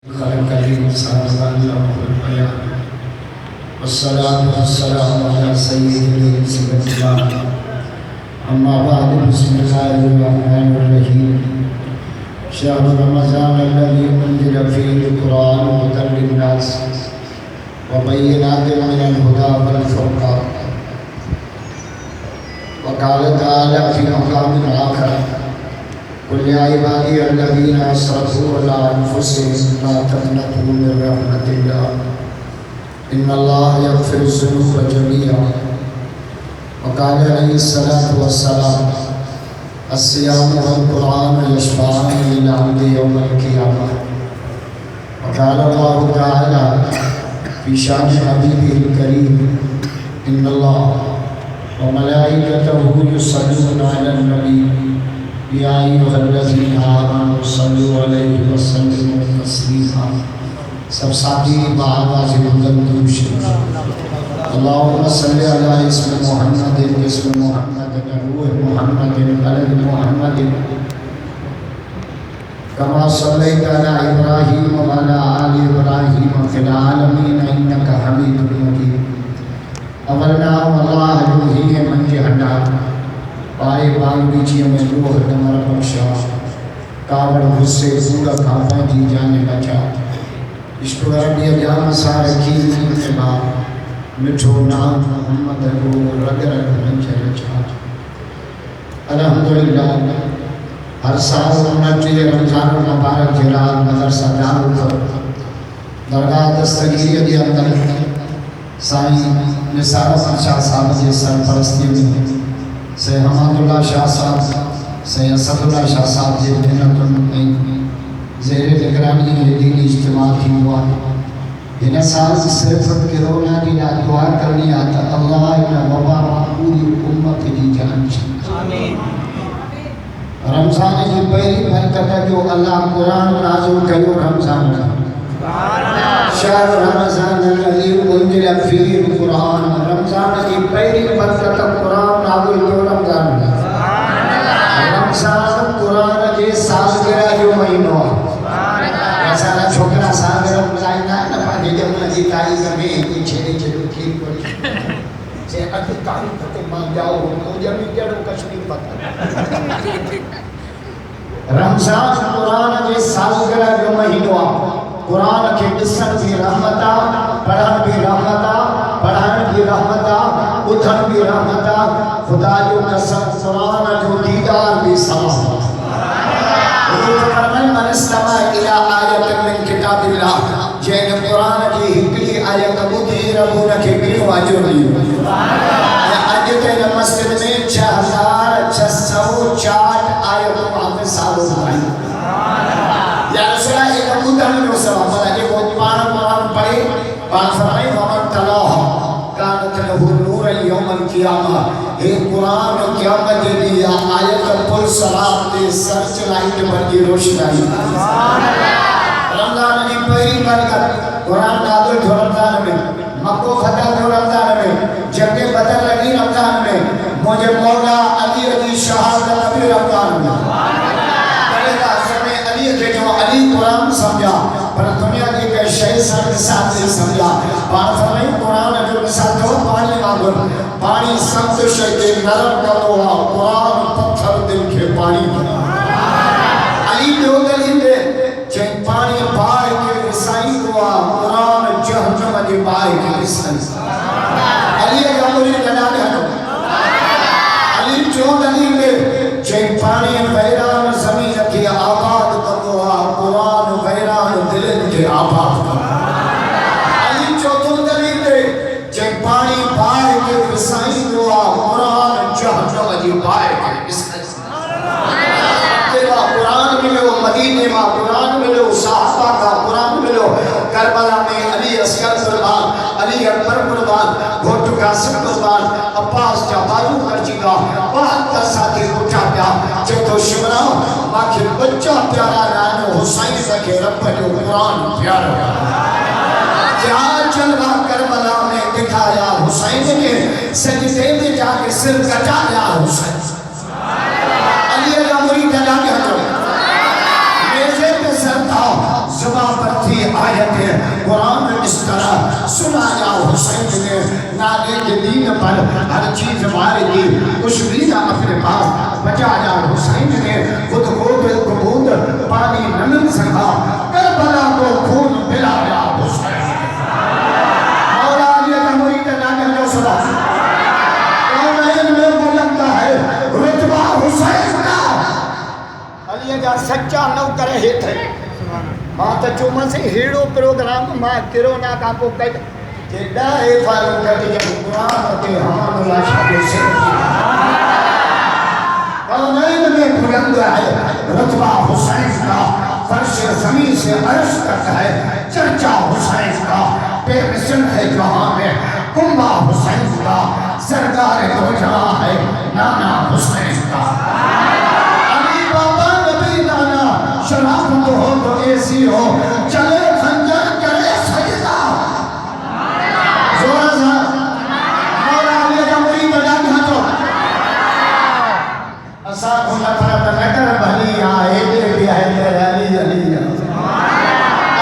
خلق الإنسان وعلمه البيان والصلاة والسلام على سيد الإنس والجان أما بعد بسم الله الرحمن الرحيم شهر رمضان الذي أنزل فيه القرآن هدى للناس وبينات من الهدى والفرقان وقال تعالى في مقام آخر قل يا عبادي الذين أسرفوا على أنفسهم لا تقنطوا من رحمة الله إن الله يغفر الذنوب جميعا وقال عليه الصلاة والسلام الصيام والقرآن يشفعان للعبد يوم القيامة وقال الله تعالى في شأن حبيبه الكريم إن الله وملائكته يصلون على النبي يا أيها الذين آمنوا صلوا عليه وسلموا تسليما سب ساتھی بآواز بلند شریف اللهم صل على اسم محمد اسم محمد روح محمد قلب محمد كما صليت على إبراهيم وعلى آل إبراهيم في العالمين إنك حميد مجيد أولنا والله روحي من جهنم پائے بانگیچی میں روح دمر بخشا کاوڑ غصے پورا کھاپا جی جانے بچا عشق ربی جام سارکی میں باپ مٹھو نام محمد کو رگ رگ منچے رچا الحمدللہ ہر سال منتی رمضان مبارک جلال مدرسہ دارالفر درگاہ دستگیری دی اندر سائیں نثار شاہ صاحب جی سرپرستی میں سے حماد اللہ شاہ صاحب سے اسد اللہ شاہ صاحب جی محنت زیر نگرانی دینی اجتماع کی ہوا ان سال صرف کرونا کی دعا کرنی آتا اللہ ان وبا پوری امت کی جان آمین رمضان کی پہلی برکت ہے جو اللہ قرآن نازل کیو رمضان شہر رمضان الذی انزل فیہ القرآن رمضان کی پہلی برکت قرآن نازل کیو رمضان رمضان قرآن کے سالگرہ جو مہینہ ایسا نہ چھوکرا سالگرہ مزائی نہ پانے جمعہ جی تاریخ میں ایک چھڑے چھڑے کھیر پڑی سے اگر تاریخ ختم مان جاؤ مجھے بھی جڑو کشمیر پتہ رمضان قرآن کے سالگرہ جو مہینہ قرآن کے قسم بھی رحمتہ پڑھن بھی رحمتہ پڑھن بھی رحمتہ اتھن بھی رحمتہ خدا جو قسم قرآن جو دیدار بھی سلام حضور فرمائے من استمع الى آیت من کتاب اللہ جن قرآن کی ہکلی آیت بدھی ربون کے گریو آجر لیو آجتے مسجد میں 6660 آیت وہاں سالوں بھائی یا رسول اللہ ایک ابودھن میں سوا مطلب کہ وہ قرآن پڑھے بات فرمائے ومن تلاہ کانت لہو نور اليوم القیامہ ایک قرآن قیامت دی آیت پل صلاح دے سر چلائی کے بردی روشنائی رمضان کی پہلی برکت قرآن نازل جو رمضان میں مکہ فتح جو رمضان میں جنگ بدر لگی رمضان میں مجھے مولا علی علی شہادت ابھی رمضان میں علی قرآن سمجھا پر دنیا کی کہ شہی سر کے ساتھ سے سمجھا بات فرمائی قرآن جو مثال جو پانی مانگل پانی سمت شہی کے نرم کروا قرآن پتھر دل کے پانی علی دو دلی دے چین پانی پائے کے رسائی ہوا قرآن جہنم کے پائے کے رسائی علی امری جنانے ہنو علی جو دلی دے چین پانی ویران زمین کی آباد قرآن غیران دلن کے آباد علی چوتھو دلیل دے جب پانی پائے کے رسائی دعا قرآن جہنم جی پائے کے رسائی قرآن ملو مدینے میں قرآن ملو صحابہ کا قرآن ملو کربلا میں علی اصغر قربان علی اکبر قربان گھوٹو قاسم قربان عباس جابارو کرچیگا بہت کا ساتھی اٹھا پیا چکو شمرا ماکھر بچہ پیارا نانو حسین سکے رب جو قرآن پیارا کیا جلوہ کربلا میں دکھایا حسین کے سجدے میں جا کے سر کٹایا حسین علی اللہ مرید اللہ کے حضر میزے پہ سر تھا زبان پر تھی آیت ہے قرآن اس طرح سنایا حسین نے نالے کے دین پر ہر چیز مارے گی خوشبینہ اپنے پاس بچایا حسین نے خود کو بالقبود پانی نمن سکا کربلا کو خون پلایا حسین مولا علی کا مرید نانے جو صدا کونین میں بلندہ ہے رتبہ حسین کا علی جا سچا نو کرے ہی تھے ماں تا چومن سے ہیڑو پروگرام ماں کرونا کا کو کہتا جیدہ اے فاروق کرتی جب قرآن کے حمان اللہ شاہ سے کونین میں بلند ہے رتبہ حسین کا فرش زمین سے عرش تک ہے چرچا حسین کا بے مثل ہے جہاں میں کنبہ حسین کا سردار دو جہاں ہے نانا حسین کا علی بابا نبی نانا شرافت ہو تو ایسی ہو چلے خنجر کرے سجدہ زورا سا مولا علی کا مرید جان ہاتھو اسا کو نفرت نکر بھلی آئے دے بھی آئے دے علی علی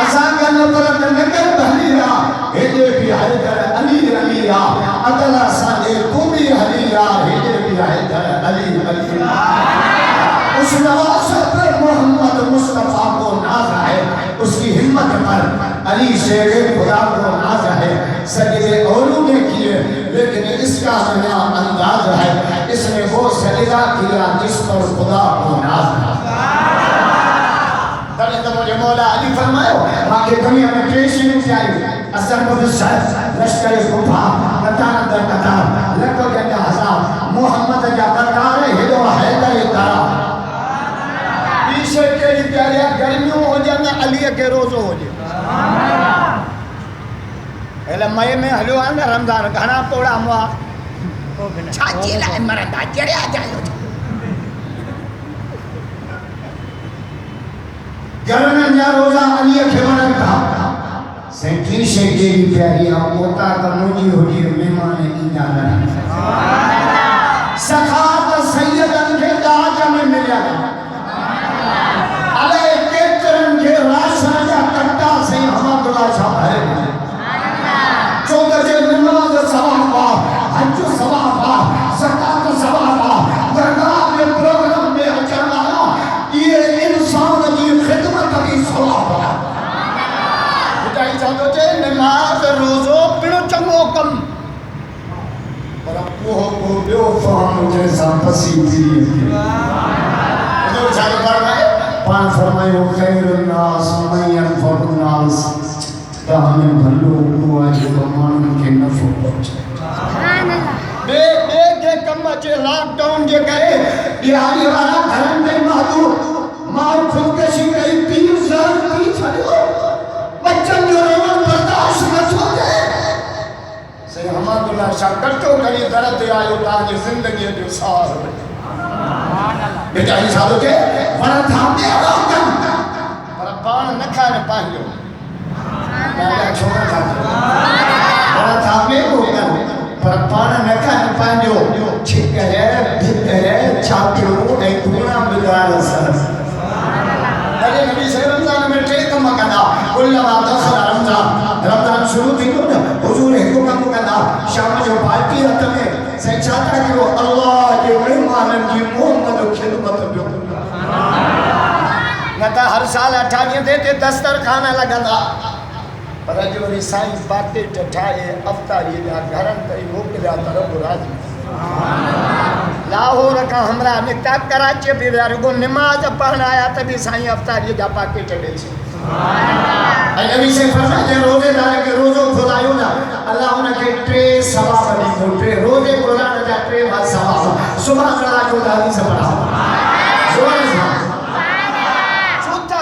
اسا کا نفرت نکر بھلی آئے دے بھی آئے دے علی علی عدلہ سانے کو بھی علی آئے دے بھی آئے دے علی علی اس نواسط پر محمد مصطفیٰ کو ناز ہے اس کی ہمت پر علی شیر خدا کو ناز ہے سجدے اولو نے کیے لیکن اس کا نیا انداز ہے اس نے وہ سجدہ کیا جس پر خدا کو ناز ہے دلے تو مجھے مولا علی فرمائے باقی دنیا میں پیشی نہیں چاہیے اثر مدشت لشکر کفا نتان در قطار لکو جنگا حساب محمد جا قرار ہدو حیدر تارا پیشے کے لیے پیاریا گرمیوں ہو جانا علی کے روزوں ہو جائے ایلے مئی میں حلو آنا رمضان گھنا پوڑا ہوا چھاچی لائے مرندہ جڑے آ جائے ہو جائے گرمین جا روزہ علی کے مرن تھا سینٹری شیکے کی پیاریا موتا کا مجھے ہو جائے مہمان کی جانا سخات سیدن کے داجہ میں ملیا گا علیہ کیترن کے راشن جا کٹا سے حمد اللہ شاہ بھرے چودہ جے نماز سوابا حج سوابا زکاة سوابا درگاہ میں پروگرام میں اچھانا یہ انسان کی خدمت کی سوابا بتائی چاہتو جے نماز روزو پڑو چنگو کم پر اپوہ کو بیو فہم جیسا پسی تھی حضور چاہتو فرمائے پان فرمائے وہ خیر الناس من ينفع الناس ہمیں بھلو ہوا جو کمان کے نفع پہنچے بے کے کم اچھے لاک ڈاؤن جو کہے بہاری والا گھرن میں محدود ماں خودکشی گئی 30 سال کی چھڑیو بچن جو روان برداشت نہ چھوڑے سے حمد اللہ شاہ کٹو کری درد آئیو تاجی زندگی جو سار بیٹا ہی سالو کے ورہ تھامنے آگا پر پان نکھانے پاہیو میں چھوڑا چاہتا ہوں بڑا تھا میں کو کر پر پانا نکا نپانجو چھکرے بھترے چھاپیو ایک دونا بدار سر علی نبی سے رمضان میں ٹیک مکنا کلما دخل رمضان شروع تھی کو حضور حکم مکنا شام جو پارٹی رت میں سے چاہتا کہ وہ اللہ کے مہمانن کی محمد خدمت بیو نتا ہر سال 28 دیتے دستر کھانا لگا دا پر جو رسائی باتیں ٹھائے افطاری جا گھرن تری موکلیا طرف راضی لاہور کا ہمراہ نکتا کراچی بھی رگو نماز پڑھنا آیا تبھی سائیں افطاری جا پاکے چڑھے سے نبی سے فرمائے روزے دار کے روزوں کھلائیو نا اللہ انہیں کے 3 ثواب نہیں کو 3 روزے کھلانا جا 3 بات ثواب صبح اللہ جو دادی سے پڑھا زور سے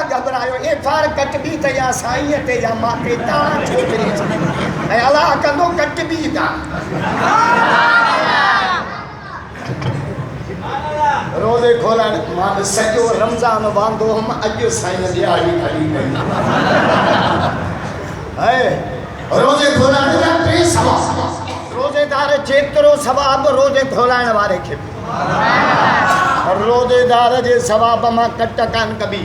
گھبرائیو ایک فار کٹ بھی تا یا سائیت یا ماتے تاں چھوٹری اے اللہ کندو کٹ بھی تا روزے کھولا ماں سجو رمضان باندو ہم اجو سائن دیاری کھڑی گئی روزے کھولا نجا 3 ثواب روزے دار چیترو ثواب روزے کھولائن وارے کھے روزے دار جے ثواب ماں کٹ کان کبھی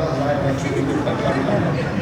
2,000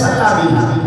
27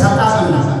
27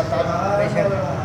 27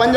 5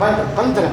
15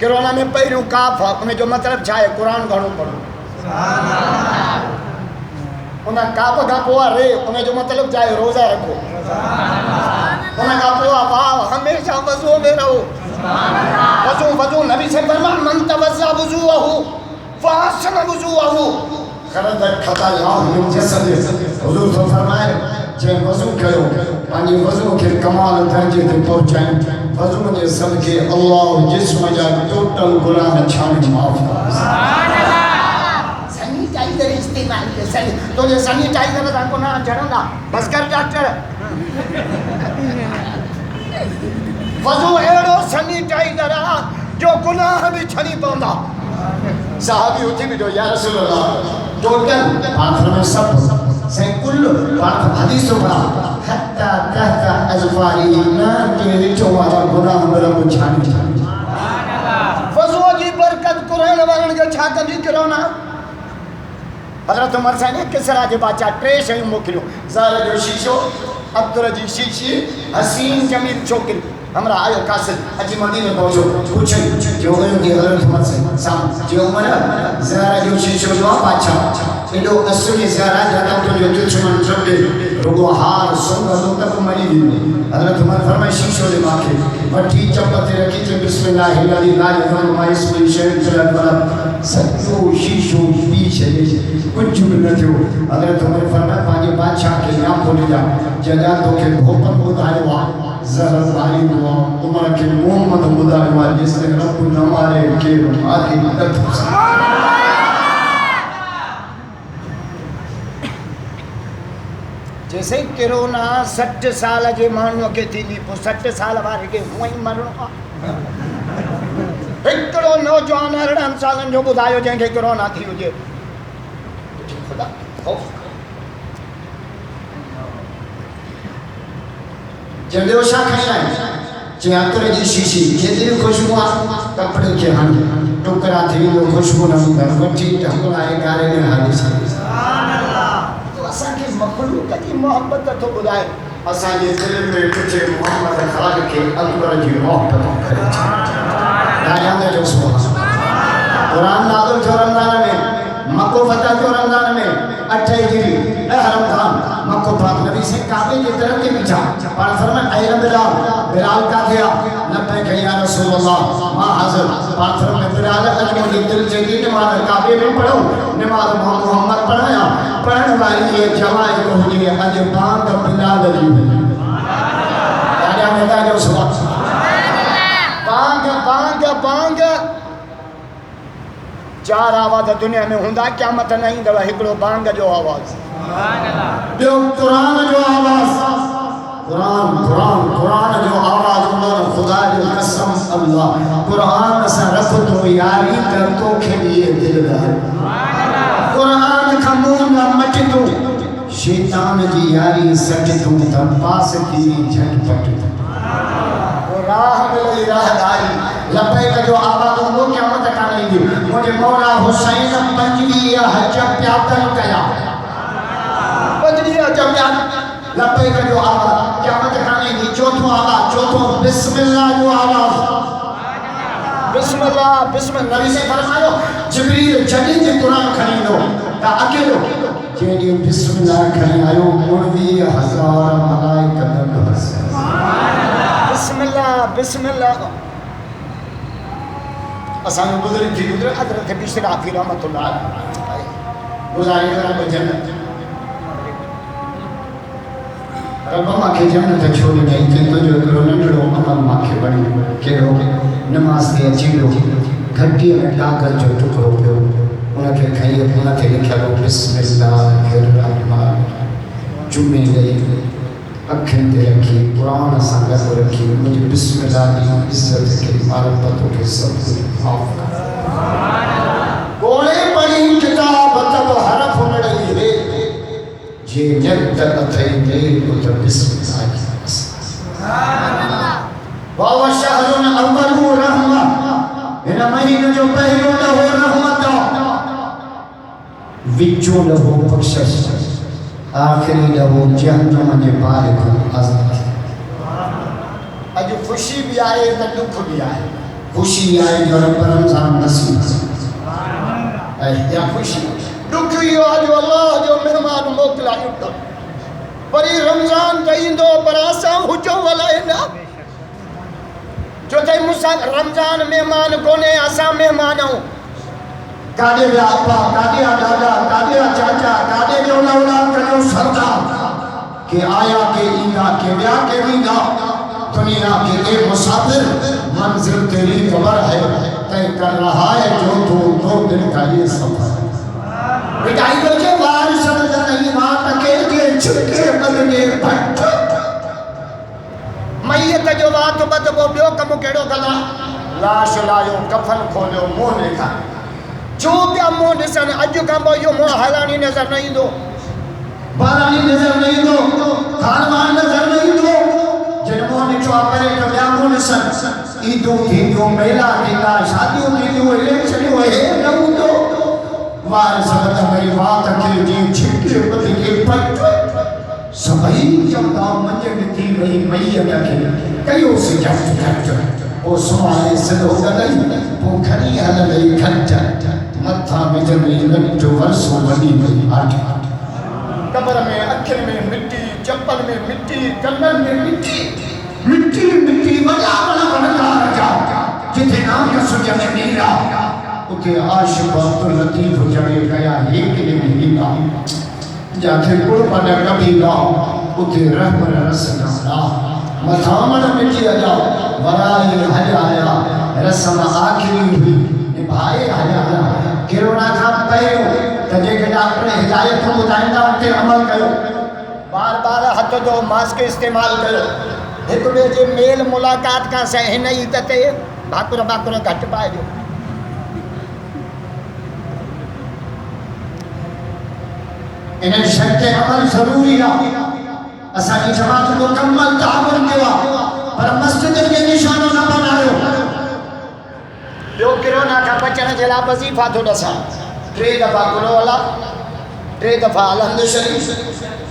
کرونا میں پہلوں کاف ان جو مطلب چھا ہے قرآن گھڑو پڑھو انہاں کاف کا پوا رے ان جو مطلب چھا ہے روزہ رکھو انہاں کا پوا واہ ہمیشہ وضو میں رہو وضو نبی سے فرما من توضا وضوءہ فاحسن وضوءہ خرد خطا یام جسد حضور تو فرمائے جے وضو کرو پانی وضو کے کمال درجے تے پہنچائیں وضو نے صدقے اللہ جسم جا ٹوٹل گناہ چھانے معاف کر سبحان اللہ سینیٹائزر استعمال کر سنی تو یہ سینیٹائزر دا گناہ جھڑنا بس کر ڈاکٹر وضو ایڑو سینیٹائزر جو گناہ بھی چھڑی پوندا صحابی ہوتی بھی جو یا رسول اللہ ٹوٹل پانچ میں سب سے کل پانچ حدیث پڑھا حتی تحت ازفاری ایمان کے وچوں والا گناہ مرم چھانی وضو کی برکت قرآن والن کے چھا کبھی کرونا حضرت عمر صاحب نے کسرا جے بادشاہ ٹرے شے موکلو زارا جو شیشو عبدالرجی شیشی حسین جمیل چوکری ہمارا آئیو قاسد اجی مدینہ پہنچو پوچھیں جو گئے کہ حضرت عمر سے سام جو عمر زارا جو شیشو جو بادشاہ ایڈو اصلی زارا جاتا تو جو دشمن چڑھے رگو ہار سنگا دو تک مری دی حضرت عمر فرمائے شیشو دے ماکے مٹھی چپتے رکھی تھے بسم اللہ الذی لا یضر مع اسمہ شیء فی الارض ستو شیشو پیچھے کچھ بھی نہ تھو حضرت عمر فرمائے پاجے بادشاہ کے نام بولے جا جگہ تو کہ بھوپن بدھائے ہوا زہر بھائی ہوا عمر کے محمد بدھائے ہوا جس نے رب نمارے کے آدھی مدد جیسے کرونا 60 سال جے مانو کے تھی پو 60 سال وارے کے ہوئیں مرنو ایکڑو نوجوان 18 سالن جو بدھایو جن کے کرونا تھی ہوجے خدا خوف جلدیو شاہ کھائی آئے چے اتر جی شیشی کھیدری خوشبو کپڑے کے ہن ٹکرا تھی وہ خوشبو نہ کر وٹی ٹھکڑائے گارے نے حدیث اساں کے مخلوق کی محبت تو بدائے اساں یہ دل میں کچھ محمد خالق کے اکبر کی محبت کرے دایا میں جو سبحان قرآن نازل جو رمضان میں مکو فتح جو رمضان میں 8 ہجری رمضان مکو پاک نبی سے کعبے کی طرف کے پیچھا اور فرمائے اے بلال کا دیا لبیک یا رسول اللہ ما حاضر پاک فرمائے بلال اجمل دل جدید نماز کعبے میں پڑھو نماز محمد پڑھایا پڑھنے والی یہ جوائے کو ہوئی اج بانگ بلال علی میں جو سبحان بانگ بانگ بانگ چار آواز دنیا میں ہوندا قیامت نہیں دوا ہکڑو بانگ جو آواز بیو قرآن جو آواز قرآن جو آواز اللہ خدا جو قسم اللہ قرآن سے رب تو یاری کر تو کھلیے دل دار قرآن کا مونگا مٹ تو شیطان کی یاری سٹ تو تب پاس کی جھٹ پٹ راہ ملے راہ داری لبے کا جو آواز وہ قیامت کا نہیں دی مجھے مولا حسین پنجوی حج پیادل کیا پنجوی حج پیادل لبے کا جو آواز قیامت کا نہیں دی چوتھوں آواز چوتھوں بسم اللہ جو آواز بسم اللہ بسم اللہ نبی سے فرمائیو جبریل جدید قرآن کھنی دو تا اکیلو جیڑی بسم اللہ کھنی آئیو مردی ہزار ملائکت بس بسم اللہ بسم اللہ اسامی بزرگ تھی بزرگ حضرت بشر آفی رحمت اللہ گزاری کرا کو جنت رب ماں کے جنت چھوڑی گئی کہ تو جو کرو ننڈڑو عمل ماں کے بڑی کہ ہو نماز کے اچھیڑو گھٹی میں ڈاکر جو ٹکڑو پہ انہاں کے کھائیے انہاں کے لکھا لو بسم اللہ الرحمن جمعے گئی اکھیں دے رکھی قرآن سنگا کو رکھی مجھے بسم اللہ کی عزت کے معرفتوں کے سب کو معاف کر گوڑے پڑھی کتاب تب حرف لڑی رے جے جد اتھائی دے کو تب بسم اللہ کی واو شہرون اولو رحمہ انہ مہین جو پہلو لہو رحمت وچو لہو بخشش آخری لہو جہنم نے بارک عظمت اج خوشی بھی آئے تو دکھ بھی آئے خوشی آئے جو رب رمضان نصیب یا خوشی دکھی جو اللہ جو مہمان موکلا یوٹا پری رمضان کہیں دو براسا ہوچو والائنا جو تے رمضان مہمان کونے آسا مہمان ہوں کاڑے بے آپا کاڑے آدادا کاڑے چاچا کاڑے جو لولا کنو سردا کہ آیا کے اینا کے بیا کے وینا دنیا کے اے مسافر منزل تیری خبر ہے تے کر رہا ہے جو تو دو دن کا یہ سفر بٹائی کو جو وار سمجھ نہیں ماں تکے کے چھکے مدنے بھٹ میت جو بات بد وہ بیو کم کیڑو گلا لاش لایو کفن کھولو منہ لکھا جو بیا منہ ڈسن اج کم یہ منہ حالانی نظر نہیں دو بارانی نظر نہیں دو خانوان نظر نہیں دو جن منہ ڈچو اپنے کبیا منہ ڈسن عیدوں تھیندوں میلا تھیندا شادیوں تھیندوں الیکشن ہوئے نو دو وار سبت میری بات کے جی چھکے بدی کے پٹ سبھی جمدہ منجر تھی وہی میت کے کئیوں سے جفت او سوالے صدو گلئی وہ کھنی حللئی کھنچا متھا میں جمعی جو ورسو بنی گئی آٹھا قبر میں اکھر میں مٹی چپل میں مٹی کنن میں مٹی مٹی مٹی بجا بنا بنکا رجا جتے نام کا سجن میرا اتے عاشق عبداللطیف جڑے گیا ایک نے بھی گا جاتے قربان کبھی گا اتے رحمر رسنا لا مطامن مٹی آیا ورائی حجایا رسم آخری ہوئی نبھائے حجایا کرونا تھا پہو تجھے کہ ڈاکٹر ہدایت کو بتائندہ انتے عمل کرو بار بار ہاتھ دو ماسک استعمال کرو ایک بیجے میل ملاقات کا سہی نہیں تتے باکر گھٹ پائے جو انہیں شرط عمل ضروری ہے اسانی جماعت مکمل تعاون کیا پر مسجد کے نشانوں نہ بنا رہو بیو کرونا کا بچن جلا وظیفہ تو ڈسا 3 دفعہ کلو اللہ 3 دفعہ الحمد شریف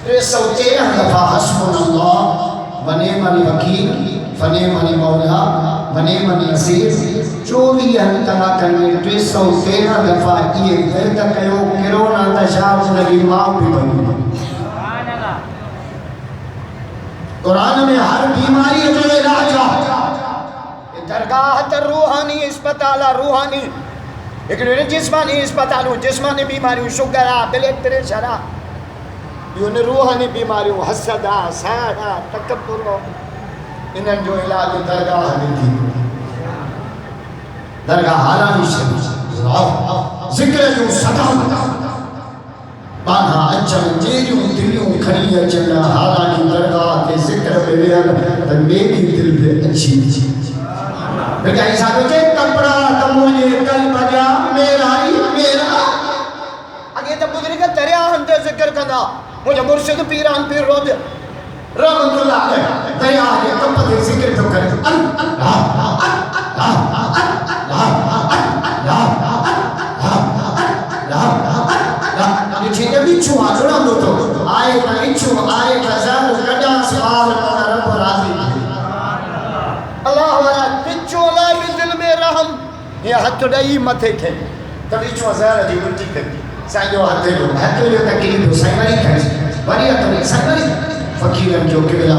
313 دفعہ حسبنا اللہ ونعم الوکیل فنعم المولا ونعم النصیر 24 طرح کرنے 313 دفعہ یہ ورد کہو کرونا تشاف نبی ماں بھی بنی قرآن میں ہر بیماری جو علاج ہے درگاہ تر روحانی اسپتالہ روحانی ایک جسمانی اسپتالوں جسمانی بیماریوں شگر بلڈ پریشر یہ روحانی بیماریوں حسد ساڑا تکبر انہوں جو علاج درگاہ نہیں تھی درگاہ حالانی شریف ذکر جو صدا بانا اچھن جیریوں دلیوں کھڑی اچھن حالانی درگاہ کے ذکر میں لیا میری دل پہ اچھی تھی بیٹا ایسا کہ کپڑا تموجے کل بجا میرا ہی میرا اگے تب بزرگ دریا ہنتے ذکر کرنا مجھے مرشد پیران پیر رو دے رحمت اللہ علیہ دریا آگے کپڑے ذکر تو کرے یہ بچو آجڑا دو تو آئے کا اچھو آئے کا زر کڑا سوال مانا رب راضی اللہ والا بچو اللہ بھی دل میں رحم یہ ہاتھ ڈائی متھے تھے تب اچھو زر دی مٹی کرتی سائن جو ہاتھ دو تکلیف ہو سائن مری کھڑی بڑی اتنی سائن مری فقیرم جو کبلا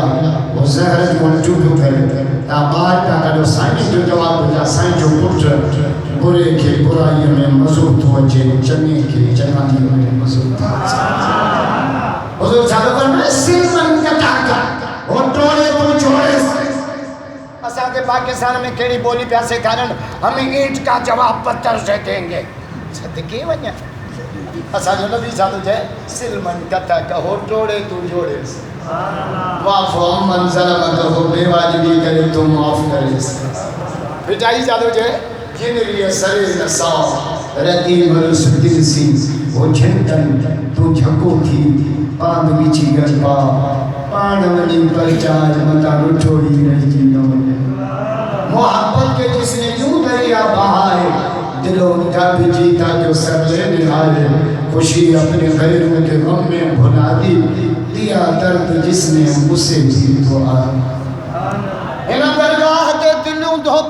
وہ زہر جو انجوب کرے تا بار کا کڑو سائن جو جواب ہو جا سائن جو پٹر برے کے برائی میں مضبوط ہو جے چنے کے چنانی میں مضبوط ہو جے حضور چاہتا پر میں سلمن کٹا کر اور ٹوڑے تو چھوڑے اسا کے پاکستان میں کیڑی بولی پیاسے کارن ہمیں اینٹ کا جواب پتر سے دیں گے صدقی ونیا اسا جو نبی صاحب جائے سلمن کٹا کر اور ٹوڑے تو جوڑے وافو امن ظلم کہو بے واجبی کرے تو معاف کرے بجائی جادو جائے جنری سرے نصاف رتی مرس دل سی وہ جھنٹن تو جھکو تھی پاند بیچی گربا پان ونی پر چاج متا رٹھوڑی رہی نونے محبت کے جس نے یوں دریا بہائے دلوں کا بھی جیتا جو سر لینے آئے خوشی اپنے غیروں کے غم میں بھلا دی دیا درد جس نے اسے بھی تو آئے انہاں درگاہ دے دلوں دھو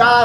4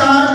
4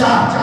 4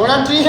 29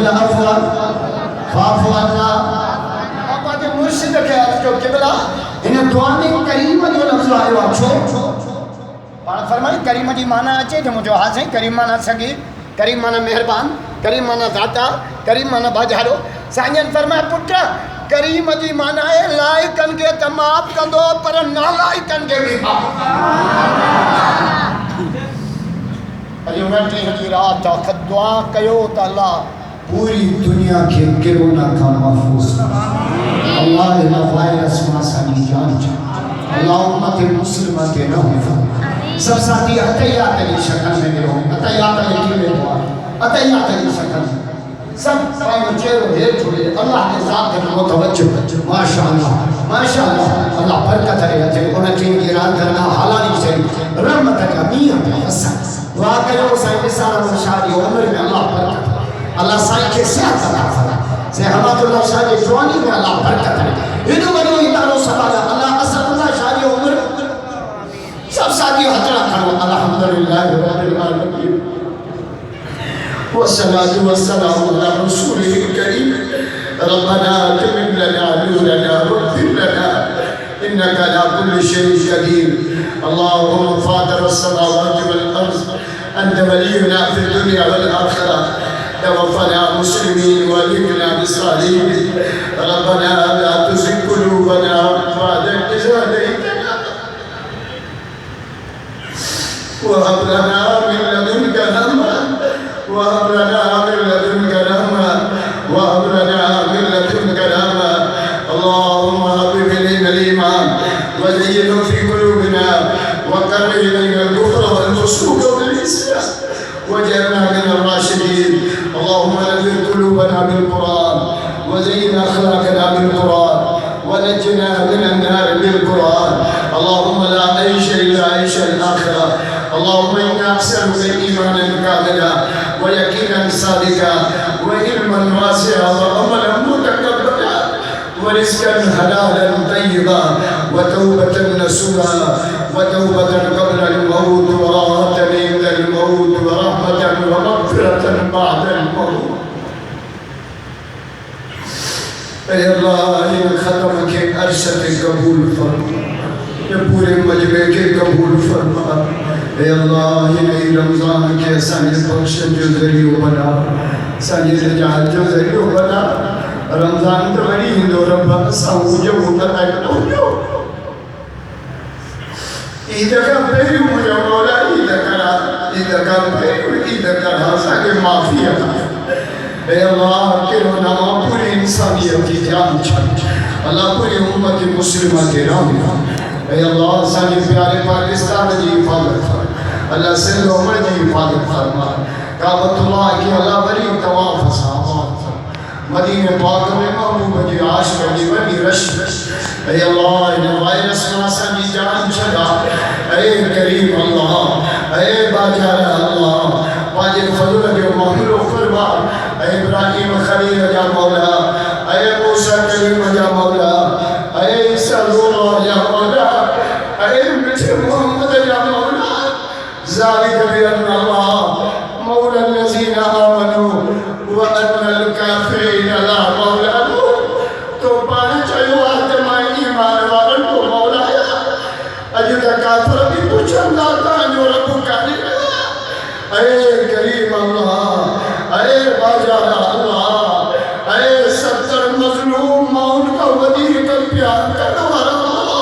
العفو فاعف عنا آقا کے مرشد کے عرض کو قبلہ انہیں دعا میں کریم جو لفظ آئے وہ چھو پانا فرمائے کریم جی مانا اچھے جو مجھو حاضر ہیں کریم مانا سگیر کریم مانا مہربان کریم مانا ذاتا کریم مانا باجارو سائنین فرمائے پٹرا کریم جی مانا ہے لائکن کے تمام کندو پر نالائکن کے بھی ایومنٹی ہجی رات خد دعا کیو تا اللہ پوری دنیا کے کرونا کا محفوظ اللہ الہ وائرس ماسانی جان چاہ اللہ امت مسلمہ کے نحفظ سب ساتھی عطیات علی شکل میں گرو عطیات علی کی میں دعا عطیات علی شکل میں سب پائیں چیرو ہیٹ ہوئے اللہ کے ذات کے متوجہ ماشاءاللہ اللہ برکت ہے انہیں کی گران کرنا حالانی چاہیے رحمت کا میاں پہ حسن دعا کرو سائن سارا مرشادی عمر میں اللہ برکت اللہ سائن کے سیاحت عطا فرمائے سے حمد اللہ شاہ کے جوانی میں اللہ برکت ہے ادھو بنو ادارو سبالا اللہ اسد اللہ شاہ کے عمر سب ساتھی حضرہ کرو الحمدللہ رب العالمین والصلاة والسلام على رسوله الكريم ربنا اتمم لنا نورنا واغفر لنا انك على كل شيء قدير اللهم فاطر السماوات والارض انت ولينا في الدنيا والاخره توفنا مسلمين والحقنا بالصالحين ربنا لا تزغ قلوبنا بعد إذ هديتنا وهب لنا من لدنك رحمة وهب لنا من لدنك رحمة وهب لنا من لدنك رحمة اللهم حبب إلينا الإيمان وزينه في قلوبنا وكره إلينا الكفر والفسوق والعصيان واجعلنا من الراشدين اللهم نذر قلوبنا بالقرآن وزين أخلاقنا بالقرآن ونجنا من النار بالقرآن اللهم لا عيش إلا عيش الآخرة اللهم إنا نسألك إيمانا كاملا ويقينا صادقا وعلما واسعا وعملا متقبلا ورزقا حلالا طيبا وتوبة نصوحا وتوبة قبل الموت وراحة عند الموت ورحمة ومغفرة بعد الموت اے اللہ ان ختم کے عرشت قبول فرما یہ پورے مجمع کے قبول فرما اے اللہ انہیں رمضان کے سانی بخشت جو ذریعہ بنا سانی رجعت جو ذریعہ بنا رمضان تو بڑی ہندو رب ساہو جو مطلع کنو عید کا پہلی مجھے مولا عید کا پہلی عید کا حاصل کے معافی عطا اے اللہ کرو نما پوری انسانیت کی جان چھٹ اللہ پوری امت مسلمہ کے رام اے اللہ سانی پیارے پاکستان جی حفاظت فرما اللہ سندھ عمر جی حفاظت فرما کعبۃ اللہ کی اللہ بری طواف صحابات فرما مدینہ پاک میں محبوب جی عاشق جی بنی رش اے اللہ انہیں وائرس ناسا جی جان چھڑا اے کریم اللہ اے باجار اللہ باجر فضل جو محلو فرما اے ابراہیم خلیل جا مولا اے موسیٰ کریم جا مولا اے عیسیٰ زورا جا مولا اے مجھے محمد جا مولا ذالک بیان اللہ مولا الذین آمنوا وأن الكافرین لا مولا تو پانا چاہیو آتمائی ایمان وارن کو مولا اجھتا کافر بھی پوچھن داتا جو رب کاری اے کریم اللہ اے باجارہ اللہ اے ستر مظلوم مون کا ودیر کا پیار کرنا اللہ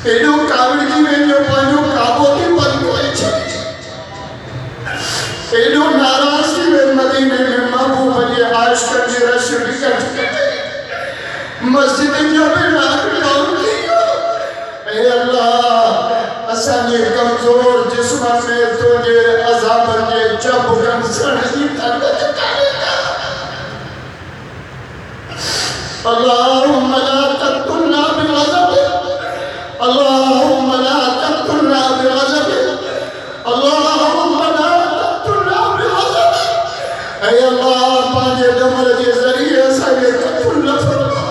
ایڈو کابڑ کی میں جو پانچو کابو کی بند کوئی چھتے ایڈو ناراض کی میں مدینے میں محبوب بنی عائش کر جی رش بکٹ مسجد جو میں ناک ڈاؤن کی اے اللہ اسانی کمزور جسمہ میں تجھے عذاب کے چپ کنسر کی طاقت کرے گا اللہم لا تقتلنا بالغضب اللہم لا تقتلنا بالغضب اللہم لا تقتلنا بالغضب اے اللہ پانچے دمر کے ذریعے ساگے قتل فرما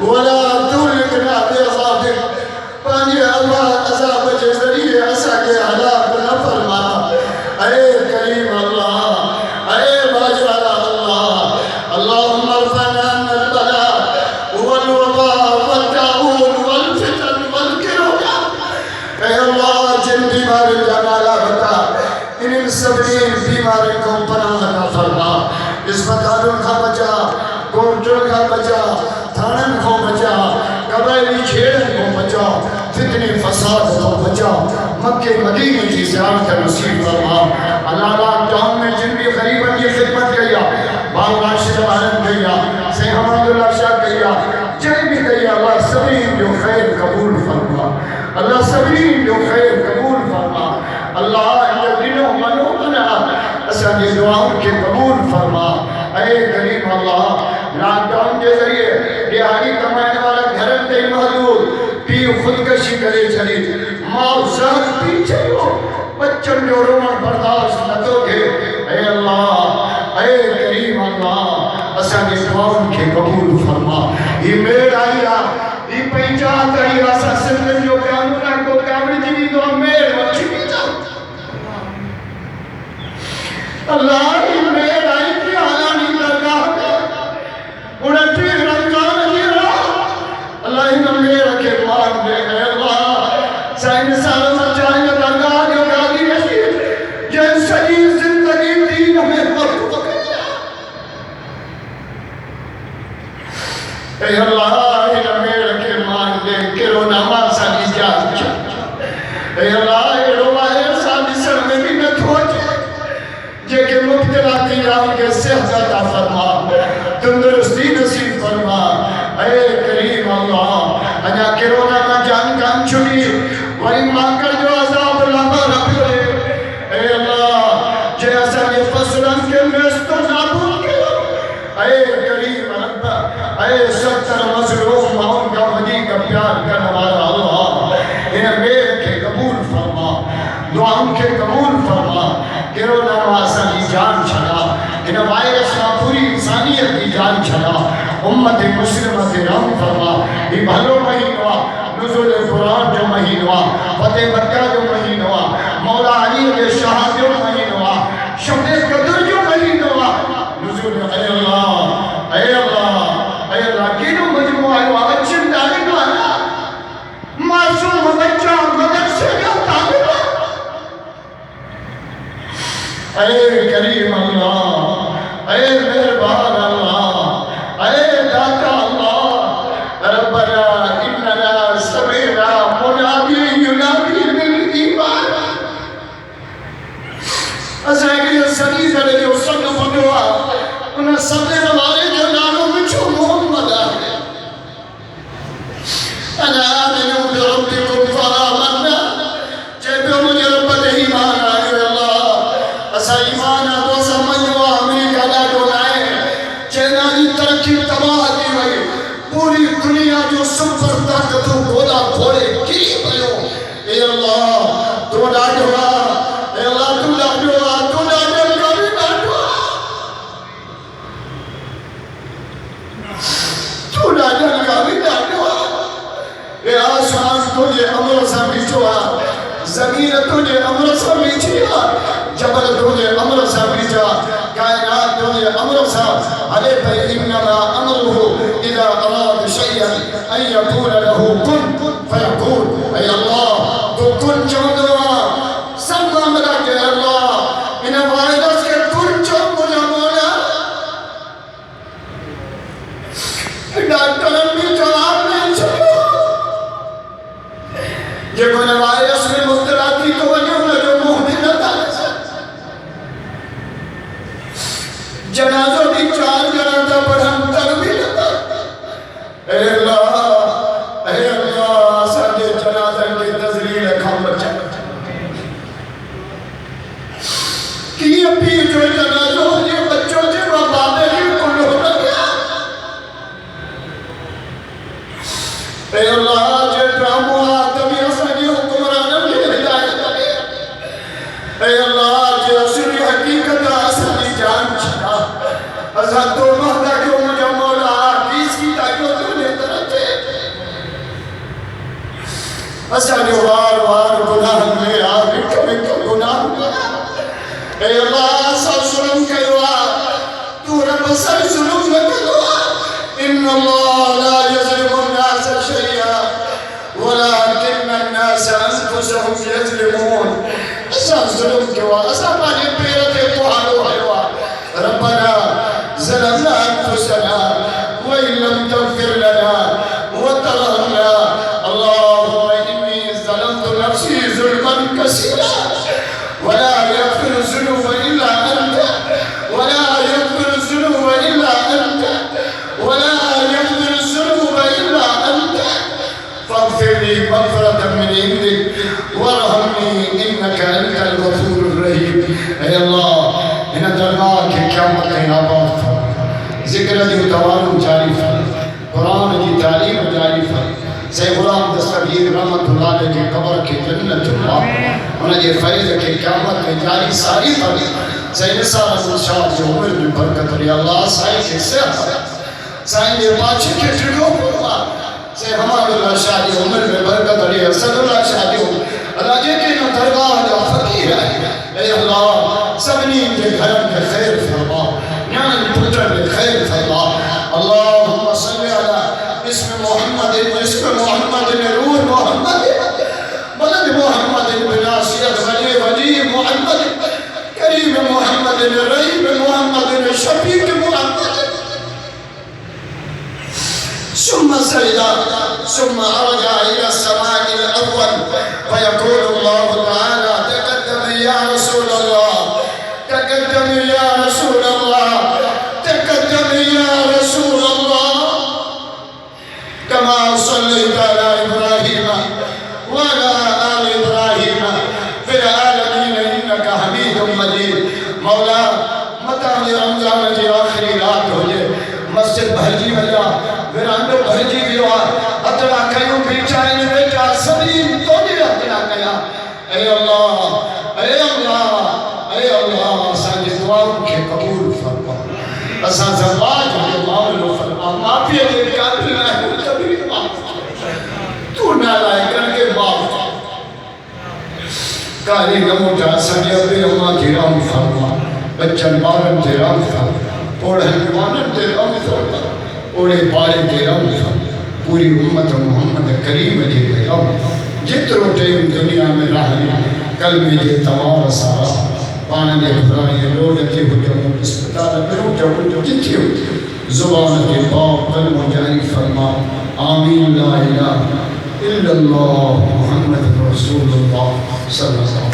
ولا تولکنا بالغضب پانچے اللہ عذاب کے ذریعے ایسا کہ حلاق نہ فرما اے لٹن کا بچا، تھانن کو بچا، قبائلی چھیڑن کو بچا، فتنے فساد کو بچا، مکہ مدینے کی زیارت نصیب فرما۔ اللہ لاک ڈاؤن میں جن بھی غریبوں کی خدمت کیا، باب راشد عالم کیا، سے حمد اللہ شاہ کیا، جن بھی کیا، اللہ سبین جو خیر قبول فرما، اللہ سبین جو خیر قبول فرما، اللہ جو دنوں منوں بنا اسا دی دعاؤں کے قبول فرما۔ اے کریم اللہ، لاک ڈاؤن کے ذریعے دیہاڑی کمانے والا گھرن تے محدود پی خودکشی کرے چلی، ماں زہر پی چلو، بچن جو رومن برداشت نہ دو گے۔ اے اللہ، اے کریم اللہ، اسا دی دعاؤں کے قبول فرما۔ یہ میڑ آئیا، یہ پہنچات آئیا، اسا سندن جو قانونہ کو کامل جیوی دو میڑ وچی بیتا۔ اللہ یہ میڑ آئی کی آلانی درگاہ میں، انہیں تیر رمضان جی رہا، اللہ انہیں میڑ کے مان دے گئے۔ اللہ سائن سالوں میں چاہیں درگاہ جو گاڑی نشید جن سجیب زندگی دین ہمیں وقت کیا۔ اے اللہ انہیں میڑ کے مان دے کرو نماز کی جان۔ اے اللہ اے روائے سادی سر میں بھی نہ تھوچے جے کہ مبتلاتی رام کے صحت عطا فرما، تندرستی نصیب فرما۔ اے کریم اللہ، انہا کرونا میں جان کام چھڑی وہی مانکر جو عذاب اللہ رب لے۔ اے اللہ جے ایسا یہ فصلن کے نستو نابود کرو۔ اے کریم رب، اے ستر مظلوم مہون کا وجی کا پیار کرنے والا اللہ، انہیں میرے کے قبول فرما، دعاؤں کے قبول فرما۔ کرونا واسا کی جان چھڑا، انہیں وائرس کا پوری انسانیت کی جان چھڑا، امت مسلمت رحم فرما۔ یہ بھلو مہینہ، نزول قرآن جو مہینہ، فتح مکہ جو مہینہ، مولا علی کے شہاد جو مہینہ، شب قدر جو مہینہ، نزول اے اللہ، اے اللہ، اے اللہ، کینو مجموعہ ہے اچھن داری والا معصوم بچہ مدرسے کا طالبہ۔ اے کریم اللہ، اے مہربان اللہ، اے داتا اللہ، ربنا اننا سمعنا منادی ینادی بالایمان۔ اسے سنی ذرے جو سن بدوا انہیں سبنے والے جو نالوں میں چھو محمد آئے۔ انا آمنوا بربکم فآمنا، جب مجھے رب ایمان آئے اللہ، اسا ایمان آدھو سمجھوا امریکہ نہ ڈولائے، چینانی ترقی تباہ دی ہوئی، پوری دنیا جو سپر طاقتوں گولا گھوڑے گری بھئیو۔ اے اللہ تو ڈاڑھوا، اے اللہ تو ڈاڑھوا، تو ڈاڑھوا کبھی ڈاڑھوا، تو ڈاڑھوا کبھی ڈاڑھوا۔ اے آسمان تجھے امر سا بیچوا، زمین تجھے امر سا بیچیا، جبل تجھے امر سا بیچا، کائنات تجھے امر سا علی پہ انما امرہ اذا اراد شیئا ان یکون لہو کن فیکون۔ اے اللہ تو کن چاندوا سب معاملہ کے اللہ، انہیں وائرس کے کن چاند مجھا مولا، ڈاکٹرن بھی جواب نہیں چھو یہ کوئی وائرس میں مبتلا تھی تو وجہ جو محمد نہ جنازوں بھی 4 جنازہ پڑھن تر بھی لگا۔ اے اللہ ساڑھے جنازہ کی تذلیل کھم بچا کہ یہ پیر جو جنازوں یہ بچوں سے وہ بابے ہی کل ہو گیا۔ اے اللہ جے ڈرامو آدمی اصلی حکمرانم کی ہدایت کرے، اے اللہ جے اصلی حقیقت اصلی جان چھڑا، ازاد تو مہدہ کیوں مجھا مولا کیس کی تاکیوں تو لیتا رہتے، اصلی وار وار گناہ میرا بکم گناہ میرا۔ اے اللہ سب ظلم کیوا، تو رب سب ظلم کیوا، ان اللہ لا یظلم الناس شیئا ولكن الناس انفسهم يظلمون۔ اسا ظلم کیوا، اسا پانی پیرتے پوہانو ہیوا، ربنا ظلمنا انفسنا لم تغفر لنا وترحمنا اللهم إني ظلمت نفسي ظلما كثيرا ولا يغفر الذنوب إلا أنت ولا يغفر الذنوب إلا أنت ولا يغفر الذنوب إلا أنت فاغفر لي مغفرة من عندك وارحمني إنك أنت الغفور الرحيم اے اللہ ان درگاہ کے قیامت آباد ذکر دی توالم جاری فرما قرآن کی تعلیم جاری فرما سے غلام دستگیر رحمت اللہ علیہ کی قبر کی جنت اللہ انہیں یہ فیض کے قیامت میں جاری ساری فرما سے نثار احمد شاہ جو عمر میں برکت لی اللہ سائی کے صحت سائی یہ باچے کے جڑوں فرما سے حماد اللہ شاہ جو عمر میں برکت لی اسد اللہ شاہ جو راجے کے درگاہ جو فقیر ہے اے اللہ سبنی کے گھرم کے خیر فرما نعم پتر کے خیر فرما اللہم صلی علی اسم محمد روح محمد بلد محمد بناصیت ولی محمد کریم محمد رحیم محمد شفیق محمد ثم سجد ثم رجع الى السماء الاول فيقول الله تعالى تقدم يا رسول الله تقدم يا رسول الله تقدم يا رسول الله كما صليت على إبراهيم وعلى آل إبراهيم في العالمين إنك حميد مجيد مولا متى رمضان کی آخری رات ہو جائے مسجد بھرجی بجا ویراندو بھرجی بجا اطلاع کئیوں بیچائیں بیچا سبین تو نہیں اطلاع کیا اے اللہ اے اللہ اے اللہ سانجی دعاوں کے قبول فرما اسان زواج کے معاملو فرما معافی دے قابل ہے کبھی معاف تو نہ لائے کر کے معاف کاری گمو جا سانجی اپنے اماں کی رام فرما بچن بارن تے رام فرما اوڑھن جوانن تے رام فرما اوڑے پارے تے رام فرما پوری امت محمد کریم جے رام جترو ٹیم دنیا میں رہی قلبی جے توار سارا پانے دے بھرائی لوڑ کے حجم اسپتال کرو جو جتھی ہوتی زبان کے باپ قلب جاری فرما آمین لا الہ الا اللہ محمد رسول اللہ صلی اللہ علیہ وسلم